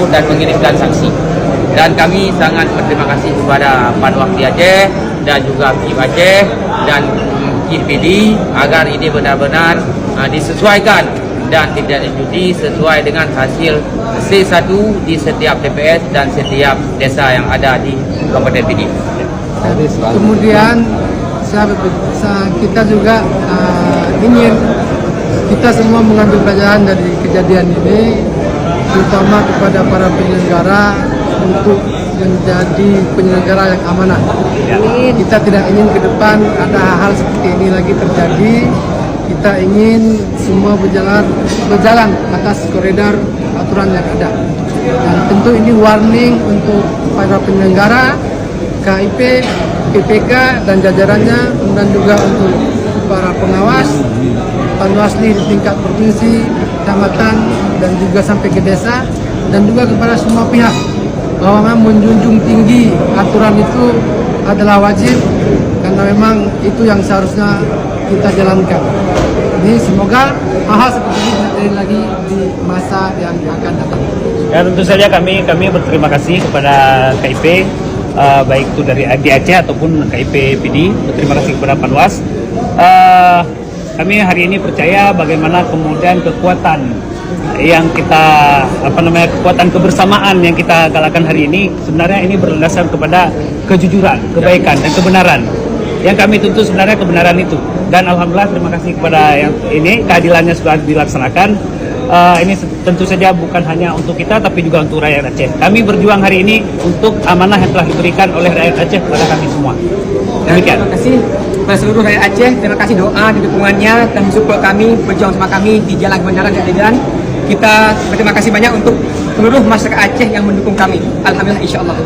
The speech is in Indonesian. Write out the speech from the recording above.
menjemput dan mengirimkan saksi. Dan kami sangat berterima kasih kepada Panwakti Aceh dan juga PIP Aceh dan KIPD agar ini benar-benar disesuaikan dan tidak diikuti sesuai dengan hasil C1 di setiap TPS dan setiap desa yang ada di Kabupaten Pidi. Kemudian kita juga ingin kita semua mengambil pelajaran dari kejadian ini, terutama kepada para penyelenggara untuk menjadi penyelenggara yang amanah. Kita tidak ingin ke depan ada hal-hal seperti ini lagi terjadi. Kita ingin semua berjalan atas koridor aturan yang ada. Dan tentu ini warning untuk para penyelenggara, KIP, PPK dan jajarannya, dan juga untuk para pengawas, panwasli di tingkat provinsi, kecamatan, dan juga sampai ke desa, dan juga kepada semua pihak bahwa memang menjunjung tinggi aturan itu adalah wajib, karena memang itu yang seharusnya kita jalankan. Jadi semoga hal-hal seperti ini tidak terjadi lagi di masa yang akan datang. Ya, tentu saja kami berterima kasih kepada KIP, baik itu dari Aceh ataupun KIP PD. Berterima kasih kepada Panwas. Kami hari ini percaya bagaimana kemudian kekuatan yang kita kekuatan kebersamaan yang kita galakkan hari ini sebenarnya ini berdasar kepada kejujuran, kebaikan dan kebenaran. Yang kami tuntut sebenarnya kebenaran itu. Dan alhamdulillah terima kasih kepada yang ini keadilannya sudah dilaksanakan. Ini tentu saja bukan hanya untuk kita tapi juga untuk rakyat Aceh. Kami berjuang hari ini untuk amanah yang telah diberikan oleh rakyat Aceh kepada kami semua. Demikian. Terima kasih kepada seluruh rakyat Aceh. Terima kasih doa dan dukungannya dan support kami berjuang sama kami di jalan kebenaran dan keadilan. Kita berterima kasih banyak untuk seluruh masyarakat Aceh yang mendukung kami. Alhamdulillah, insya Allah.